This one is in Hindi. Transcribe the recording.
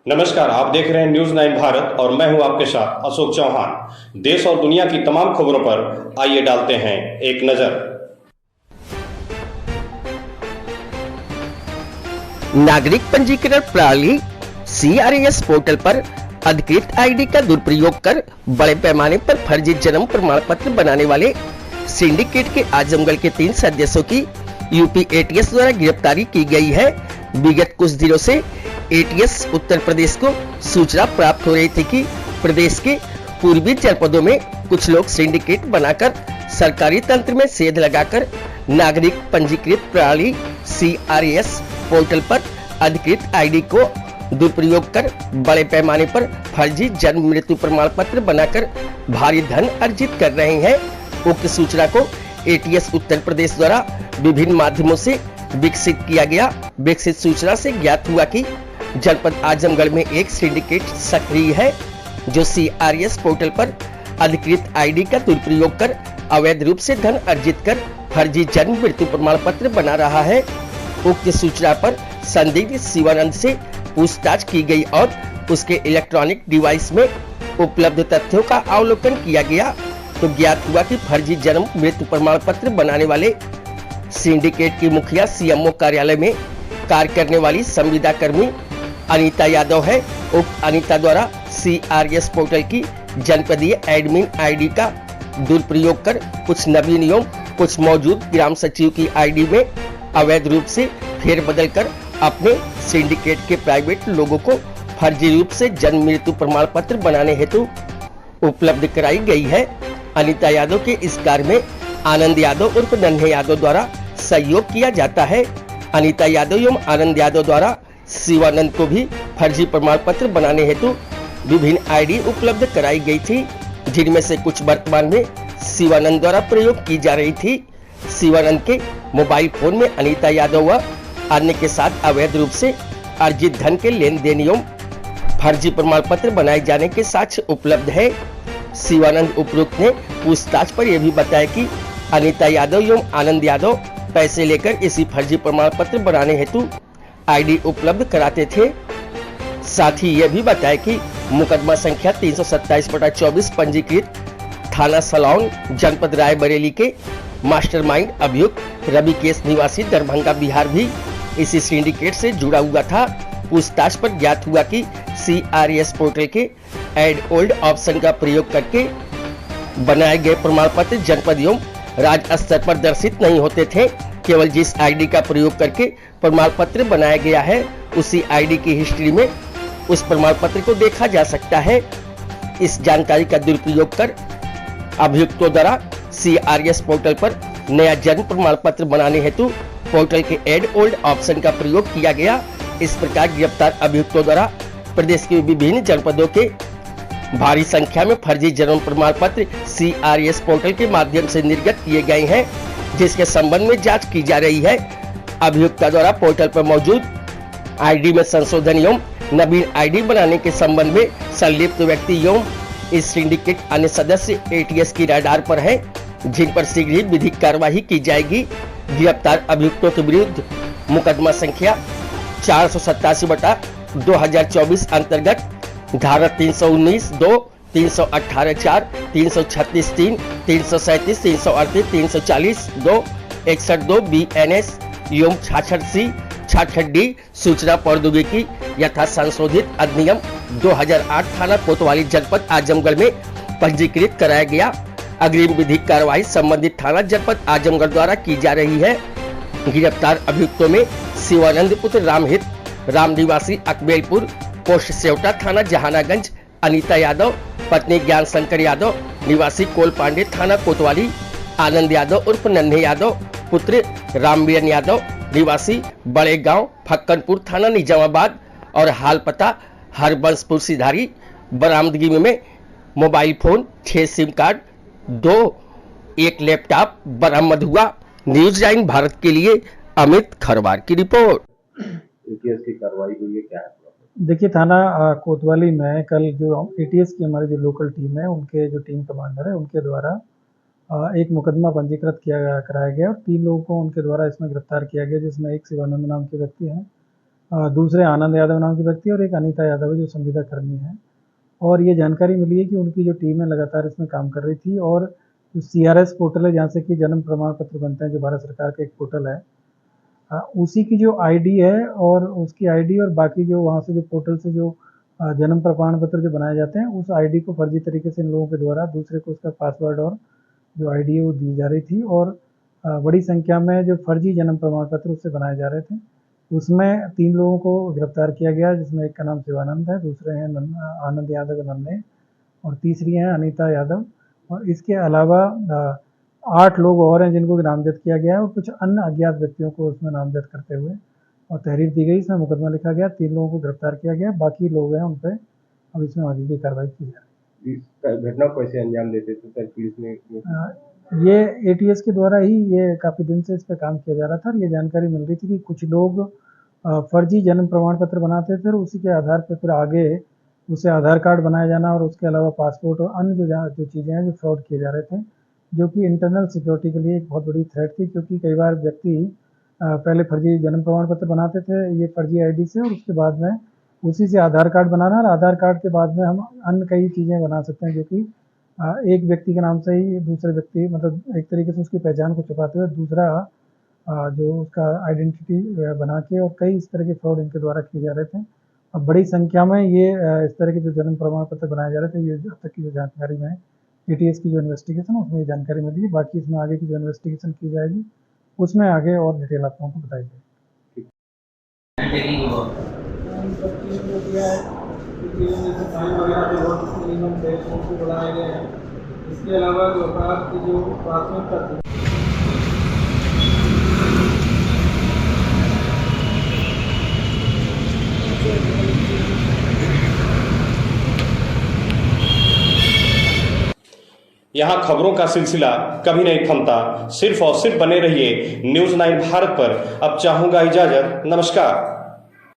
नमस्कार, आप देख रहे हैं न्यूज 9 भारत और मैं हूं आपके साथ अशोक चौहान। देश और दुनिया की तमाम खबरों पर आइए डालते हैं एक नजर। नागरिक पंजीकरण प्रणाली CRS पोर्टल पर अधिकृत आईडी का दुरुपयोग कर बड़े पैमाने पर फर्जी जन्म प्रमाण पत्र बनाने वाले सिंडिकेट के आजमगढ़ के 3 सदस्यों की यूपी ATS द्वारा गिरफ्तारी की गई है। विगत कुछ दिनों से ATS उत्तर प्रदेश को सूचना प्राप्त हो रही थी कि प्रदेश के पूर्वी जनपदों में कुछ लोग सिंडिकेट बनाकर सरकारी तंत्र में सेध लगाकर नागरिक पंजीकृत प्रणाली CRS पोर्टल पर अधिकृत आईडी को दुरुपयोग कर बड़े पैमाने पर फर्जी जन्म मृत्यु प्रमाण पत्र बनाकर भारी धन अर्जित कर रहे हैं। उक्त सूचना को ATS उत्तर प्रदेश द्वारा विभिन्न माध्यमों से विकसित किया गया। विकसित सूचना से ज्ञात हुआ कि जनपद आजमगढ़ में एक सिंडिकेट सक्रिय है जो CRS पोर्टल पर अधिकृत आईडी का दुरुपयोग कर अवैध रूप से धन अर्जित कर फर्जी जन्म मृत्यु प्रमाण पत्र बना रहा है। उक्त सूचना पर संदिग्ध शिवानंद से पूछताछ की गई और उसके इलेक्ट्रॉनिक डिवाइस में उपलब्ध तथ्यों का अवलोकन किया गया तो ज्ञात हुआ कि फर्जी जन्म मृत्यु प्रमाण पत्र बनाने वाले सिंडिकेट की मुखिया CMO कार्यालय में कार्य करने वाली संविदा कर्मी अनीता यादव है। उक्त अनीता द्वारा CRS पोर्टल की जनपदीय एडमिन आईडी का दुरुपयोग कर कुछ नवीन एवं कुछ मौजूद ग्राम सचिव की आईडी में अवैध रूप से फेरबदल कर अपने सिंडिकेट के प्राइवेट लोगों को फर्जी रूप से जन्म मृत्यु प्रमाण पत्र बनाने हेतु उपलब्ध कराई गई है। अनीता यादव के इस कार्य में आनंद यादव उर्फ नन्हे यादव द्वारा सहयोग किया जाता है। अनीता यादव एवं आनंद यादव द्वारा शिवानंद को भी फर्जी प्रमाण पत्र बनाने हेतु विभिन्न आईडी उपलब्ध कराई गई थी, जिनमें से कुछ वर्तमान में शिवानंद द्वारा प्रयोग की जा रही थी। शिवानंद के मोबाइल फोन में अनीता यादव व अन्य के साथ अवैध रूप से अर्जित धन के लेन देन एवं फर्जी प्रमाण पत्र बनाए जाने के साक्ष्य उपलब्ध है। शिवानंद उपरोक्त ने पूछताछ पर यह भी बताया कि अनीता यादव एवं आनंद यादव पैसे लेकर इसी फर्जी प्रमाण पत्र बनाने हेतु आईडी उपलब्ध कराते थे। साथ ही यह भी बताया कि मुकदमा संख्या 327/24 पंजीकृत थाना सलौन जनपद रायबरेली के मास्टरमाइंड अभियुक्त रवि केस निवासी दरभंगा बिहार भी इसी सिंडिकेट से जुड़ा हुआ था। पूछताछ पर ज्ञात हुआ कि CRS पोर्टल के एड ओल्ड ऑप्शन का प्रयोग करके बनाए गए प्रमाण पत्र जनपद एवं राज्य स्तर पर दर्शित नहीं होते थे। केवल जिस आईडी का प्रयोग करके प्रमाण पत्र बनाया गया है उसी आईडी की हिस्ट्री में उस प्रमाण पत्र को देखा जा सकता है। इस जानकारी का दुरुपयोग कर अभियुक्तों द्वारा CRS पोर्टल पर नया जन्म प्रमाण पत्र बनाने हेतु पोर्टल के एड ओल्ड ऑप्शन का प्रयोग किया गया। इस प्रकार गिरफ्तार अभियुक्तों द्वारा प्रदेश के विभिन्न जनपदों के भारी संख्या में फर्जी जन्म प्रमाण पत्र CRS पोर्टल के माध्यम से निर्गत किए गए हैं, जिसके संबंध में जांच की जा रही है। अभियुक्ता द्वारा पोर्टल पर मौजूद आईडी में संशोधन एवं नवीन आईडी बनाने के संबंध में संलिप्त व्यक्ति एवं इस सिंडिकेट अन्य सदस्य ATS की रडार पर है, जिन पर शीघ्र ही विधिक कार्यवाही की जाएगी। गिरफ्तार अभियुक्तों के विरुद्ध मुकदमा संख्या 487/2024 अंतर्गत धारा 319(2), 318(4), 336(3), 337, 338, 340(2), 61(2) BNS एवं 66C, 66D सूचना प्रौद्योगिकी यथा संशोधित अधिनियम 2008 थाना कोतवाली जनपद आजमगढ़ में पंजीकृत कराया गया। अग्रिम विधिक कार्रवाई संबंधित थाना जनपद आजमगढ़ द्वारा की जा रही है। गिरफ्तार अभियुक्तों में शिवानंद पुत्र रामहित राम निवासी अकबेलपुर पोस्ट सेवटा थाना जहानागंज, अनीता यादव पत्नी ज्ञान शंकर यादव निवासी कोल पांडे थाना कोतवाली, आनंद यादव उर्फ नन्हे यादव पुत्र रामवीरन यादव निवासी बड़े गांव फक्कनपुर थाना निजामाबाद और हाल पता हरबंशपुर सिधारी। बरामदगी में mobile phone, 6 SIM card, 1 laptop बरामद हुआ। न्यूज 9 भारत के लिए अमित खरवार की रिपोर्ट। ATS की कार्रवाई हुई है, क्या है? देखिए, थाना कोतवाली में कल जो ATS की हमारी जो लोकल टीम है, उनके जो टीम कमांडर है, उनके द्वारा एक मुकदमा पंजीकृत कराया गया और 3 लोगों को उनके द्वारा इसमें गिरफ्तार किया गया, जिसमें एक शिवानंद नाम के व्यक्ति हैं दूसरे आनंद यादव नाम के व्यक्ति और एक अनीता यादव है जो संविदा कर्मी है। और ये जानकारी मिली है कि उनकी जो टीम है लगातार इसमें काम कर रही थी और जो CRS पोर्टल है जहाँ से कि जन्म प्रमाण पत्र बनते हैं, जो भारत सरकार का एक पोर्टल है, उसी की जो आईडी है और उसकी आईडी और बाकी जो वहाँ से जो पोर्टल से जो जन्म प्रमाण पत्र जो बनाए जाते हैं, उस आईडी को फर्जी तरीके से इन लोगों के द्वारा दूसरे को उसका पासवर्ड और जो आईडी है वो दी जा रही थी और बड़ी संख्या में जो फर्जी जन्म प्रमाण पत्र उससे बनाए जा रहे थे। उसमें 3 लोगों को गिरफ्तार किया गया, जिसमें एक का नाम शिवानंद है, दूसरे हैं आनंद यादव नन्हे और तीसरी हैं अनीता यादव। और इसके अलावा 8 लोग और हैं जिनको नामजद किया गया है और कुछ अन्य अज्ञात व्यक्तियों को उसमें नामजद करते हुए और तहरीर दी गई, इसमें मुकदमा लिखा गया, 3 लोगों को गिरफ्तार किया गया, बाकी लोग हैं उन पर अब इसमें आगे की कार्रवाई की जा रही है। इस घटना को कैसे अंजाम देते थे सर पुलिस ने? ये ATS के द्वारा ही ये काफ़ी दिन से इस पर काम किया जा रहा था और ये जानकारी मिल रही थी कि कुछ लोग फर्जी जन्म प्रमाण पत्र बनाते थे और उसी के आधार पर फिर आगे उसे आधार कार्ड बनाया जाना और उसके अलावा पासपोर्ट और अन्य जो चीज़ें हैं जो फ्रॉड किए जा रहे थे, जो कि इंटरनल सिक्योरिटी के लिए एक बहुत बड़ी थ्रेट थी, क्योंकि कई बार व्यक्ति पहले फर्जी जन्म प्रमाण पत्र बनाते थे ये फर्जी आईडी से और उसके बाद में उसी से आधार कार्ड बनाना और आधार कार्ड के बाद में हम अन्य कई चीज़ें बना सकते हैं, जो कि एक व्यक्ति के नाम से ही दूसरे व्यक्ति मतलब एक तरीके से उसकी पहचान को छुपाते हुए दूसरा जो उसका आइडेंटिटी बना के और कई इस तरह के फ्रॉड इनके द्वारा किए जा रहे थे। अब बड़ी संख्या में ये इस तरह के जो जन्म प्रमाण पत्र बनाए जा रहे थे, ये अब तक की जो जानकारी में ATS की जो इन्वेस्टिगेशन उसमें ये जानकारी मिली है। बाकी इसमें आगे की जो इन्वेस्टिगेशन की जाएगी उसमें आगे और डिटेल आप लोगों को बताई जाएगी। इसके अलावा जो अपराध की जो प्राथमिकता थी यहाँ खबरों का सिलसिला कभी नहीं थमता। सिर्फ और सिर्फ बने रहिए न्यूज़ 9 भारत पर। अब चाहूंगा इजाजत। नमस्कार।